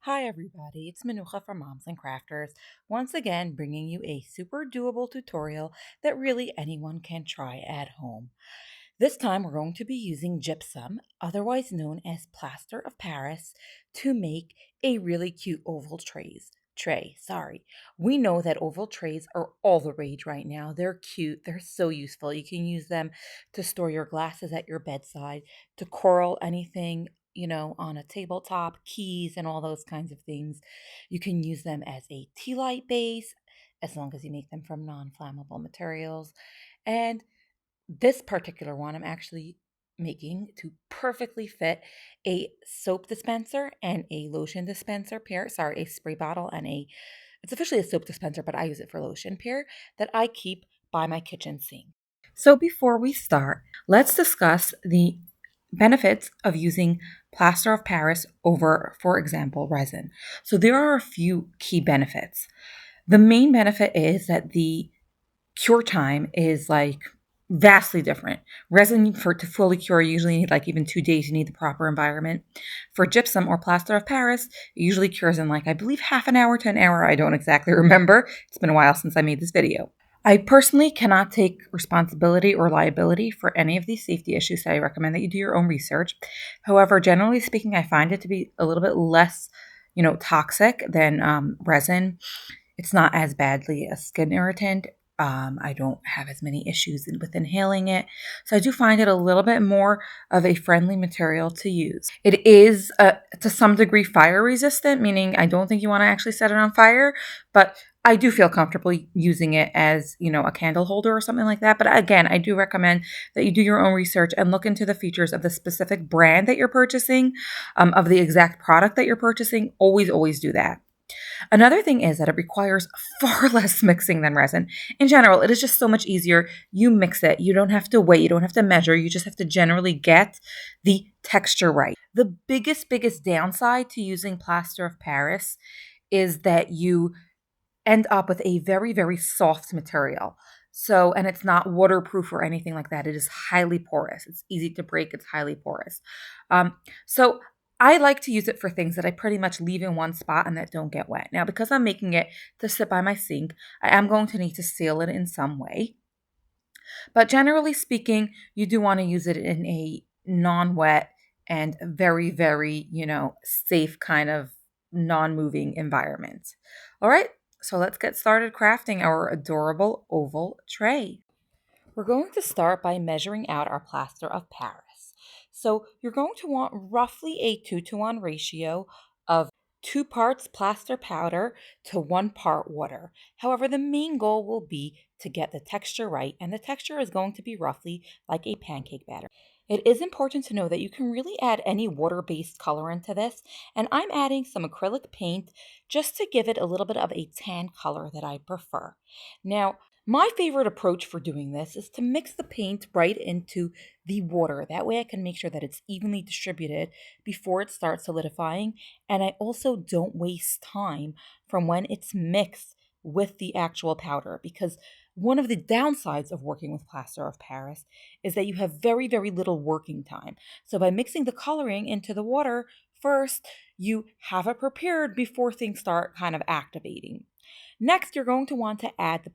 Hi everybody, it's Manucha from Moms and Crafters, once again bringing you a super doable tutorial that really anyone can try at home. This time we're going to be using gypsum, otherwise known as plaster of Paris, to make a really cute oval tray. We know that oval trays are all the rage right now. They're cute, they're so useful. You can use them to store your glasses at your bedside, to coral anything, on a tabletop, keys, and all those kinds of things. You can use them as a tea light base, as long as you make them from non flammable materials. And this particular one I'm actually making to perfectly fit a soap dispenser and a lotion dispenser pair. Sorry, a spray bottle and it's officially a soap dispenser, but I use it for lotion pair that I keep by my kitchen sink. So before we start, let's discuss the benefits of using plaster of Paris over, for example, resin. So there are a few key benefits. The main benefit is that the cure time is like vastly different. Resin to fully cure, you usually need like even 2 days. You need the proper environment. For gypsum or plaster of Paris, it usually cures in like, I believe, half an hour to an hour. I don't exactly remember. It's been a while since I made this video. I personally cannot take responsibility or liability for any of these safety issues, so I recommend that you do your own research. However, generally speaking, I find it to be a little bit less, toxic than resin. It's not as badly a skin irritant. I don't have as many issues with inhaling it. So I do find it a little bit more of a friendly material to use. It is to some degree fire resistant, meaning I don't think you want to actually set it on fire, but I do feel comfortable using it as, a candle holder or something like that. But again, I do recommend that you do your own research and look into the features of the specific brand that you're purchasing, of the exact product that you're purchasing. Always do that. Another thing is that it requires far less mixing than resin. In general, it is just so much easier. You mix it. You don't have to wait. You don't have to measure. You just have to generally get the texture right. The biggest downside to using plaster of Paris is that you end up with a very soft material. So, and it's not waterproof or anything like that. It is highly porous. It's easy to break. It's highly porous. So I like to use it for things that I pretty much leave in one spot and that don't get wet. Now, because I'm making it to sit by my sink, I am going to need to seal it in some way. But generally speaking, you do want to use it in a non-wet and very, safe kind of non-moving environment. All right, so let's get started crafting our adorable oval tray. We're going to start by measuring out our plaster of Paris. So you're going to want roughly a 2-to-1 ratio of 2 parts plaster powder to 1 part water. However, the main goal will be to get the texture right, and the texture is going to be roughly like a pancake batter. It is important to know that you can really add any water-based color into this, and I'm adding some acrylic paint just to give it a little bit of a tan color that I prefer. Now, my favorite approach for doing this is to mix the paint right into the water. That way I can make sure that it's evenly distributed before it starts solidifying, and I also don't waste time from when it's mixed with the actual powder, because one of the downsides of working with plaster of Paris is that you have very little working time. So by mixing the coloring into the water first, you have it prepared before things start kind of activating. Next, you're going to want to add the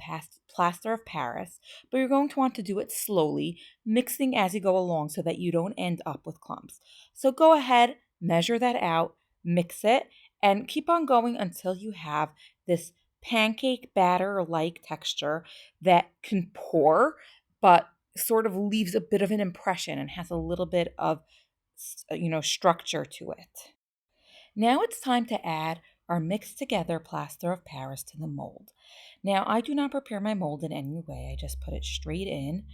plaster of Paris, but you're going to want to do it slowly, mixing as you go along so that you don't end up with clumps. So go ahead, measure that out, mix it, and keep on going until you have this pancake batter-like texture that can pour, but sort of leaves a bit of an impression and has a little bit of, structure to it. Now it's time to add our mixed together plaster of Paris to the mold. Now, I do not prepare my mold in any way. I just put it straight in.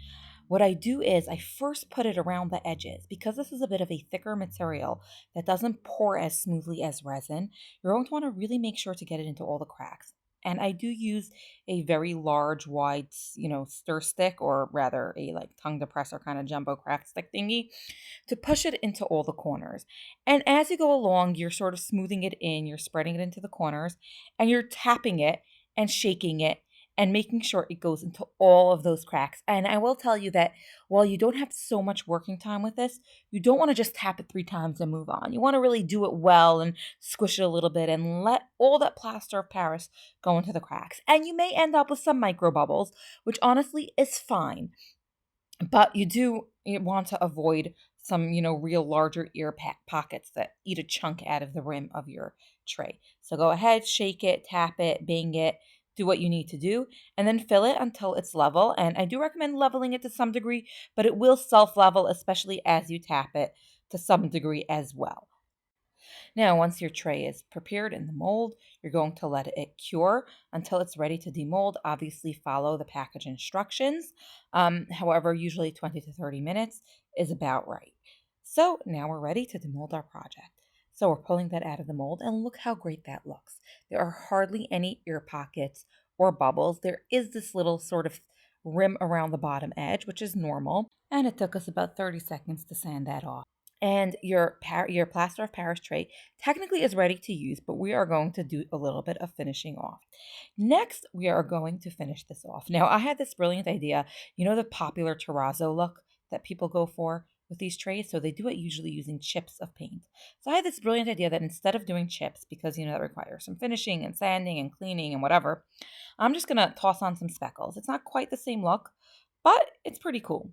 What I do is I first put it around the edges. Because this is a bit of a thicker material that doesn't pour as smoothly as resin, you're going to want to really make sure to get it into all the cracks. And I do use a very large, wide, stir stick, or rather a like tongue depressor kind of jumbo craft stick thingy, to push it into all the corners. And as you go along, you're sort of smoothing it in, you're spreading it into the corners, and you're tapping it and shaking it and making sure it goes into all of those cracks. And I will tell you that while you don't have so much working time with this, you don't want to just tap it 3 times and move on. You want to really do it well and squish it a little bit and let all that plaster of Paris go into the cracks. And you may end up with some micro bubbles, which honestly is fine. But you want to avoid some, real larger pockets that eat a chunk out of the rim of your tray. So go ahead, shake it, tap it, bang it, do what you need to do, and then fill it until it's level. And I do recommend leveling it to some degree, but it will self level, especially as you tap it to some degree as well. Now, once your tray is prepared in the mold, you're going to let it cure until it's ready to demold. Obviously, follow the package instructions. However, usually 20 to 30 minutes is about right. So now we're ready to demold our project. So we're pulling that out of the mold, and look how great that looks. There are hardly any ear pockets or bubbles. There is this little sort of rim around the bottom edge, which is normal, and it took us about 30 seconds to sand that off. And your plaster of Paris tray technically is ready to use, but we are going to do a little bit of finishing off. Next, we are going to finish this off. Now, I had this brilliant idea. You know the popular terrazzo look that people go for with these trays? So they do it usually using chips of paint. So I had this brilliant idea that instead of doing chips, because that requires some finishing and sanding and cleaning and whatever, I'm just going to toss on some speckles. It's not quite the same look, but it's pretty cool.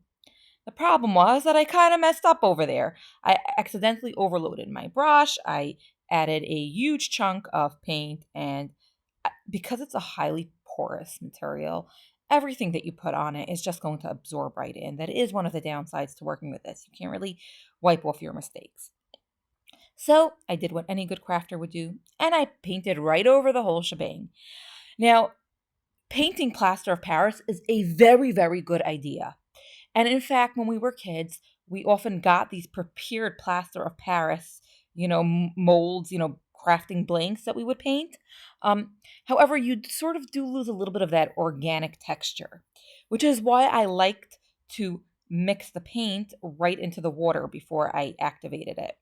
The problem was that I kind of messed up over there. I accidentally overloaded my brush. I added a huge chunk of paint, and because it's a highly porous material, everything that you put on it is just going to absorb right in. That is one of the downsides to working with this. You can't really wipe off your mistakes. So I did what any good crafter would do, and I painted right over the whole shebang. Now, painting plaster of Paris is a very, very good idea. And in fact, when we were kids, we often got these prepared plaster of Paris, molds, crafting blanks that we would paint. However, you sort of do lose a little bit of that organic texture, which is why I liked to mix the paint right into the water before I activated it.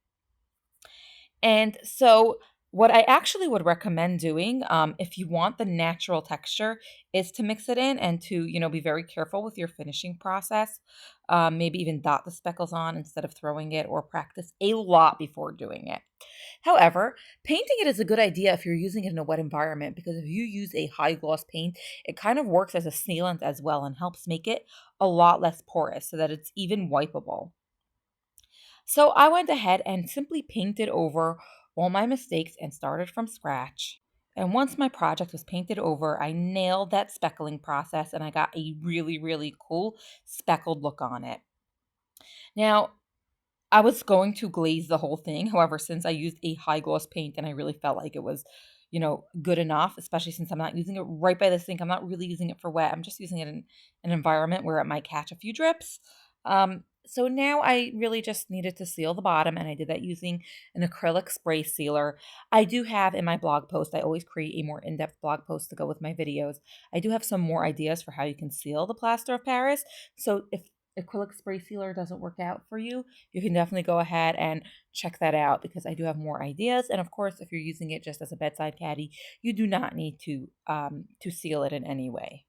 And so what I actually would recommend doing, if you want the natural texture, is to mix it in and to, be very careful with your finishing process. Maybe even dot the speckles on instead of throwing it, or practice a lot before doing it. However, painting it is a good idea if you're using it in a wet environment, because if you use a high gloss paint, it kind of works as a sealant as well and helps make it a lot less porous so that it's even wipeable. So I went ahead and simply painted over all my mistakes and started from scratch. And once my project was painted over, I nailed that speckling process and I got a really, really cool speckled look on it. Now, I was going to glaze the whole thing. However, since I used a high gloss paint and I really felt like it was, good enough, especially since I'm not using it right by the sink. I'm not really using it for wet. I'm just using it in an environment where it might catch a few drips. So now I really just needed to seal the bottom, and I did that using an acrylic spray sealer. I do have in my blog post, I always create a more in-depth blog post to go with my videos. I do have some more ideas for how you can seal the plaster of Paris. So if acrylic spray sealer doesn't work out for you, you can definitely go ahead and check that out, because I do have more ideas. And of course, if you're using it just as a bedside caddy, you do not need to seal it in any way.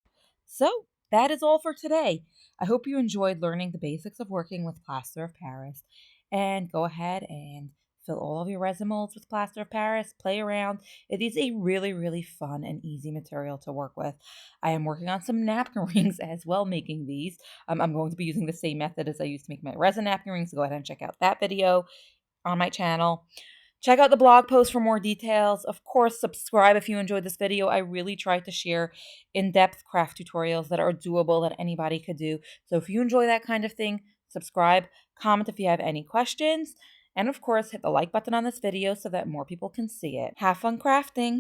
So that is all for today. I hope you enjoyed learning the basics of working with plaster of Paris. And go ahead and fill all of your resin molds with plaster of Paris. Play around. It is a really, really fun and easy material to work with. I am working on some napkin rings as well, making these. I'm going to be using the same method as I used to make my resin napkin rings. So go ahead and check out that video on my channel. Check out the blog post for more details. Of course, subscribe if you enjoyed this video. I really tried to share in-depth craft tutorials that are doable, that anybody could do. So if you enjoy that kind of thing, subscribe, comment if you have any questions, and of course, hit the like button on this video so that more people can see it. Have fun crafting!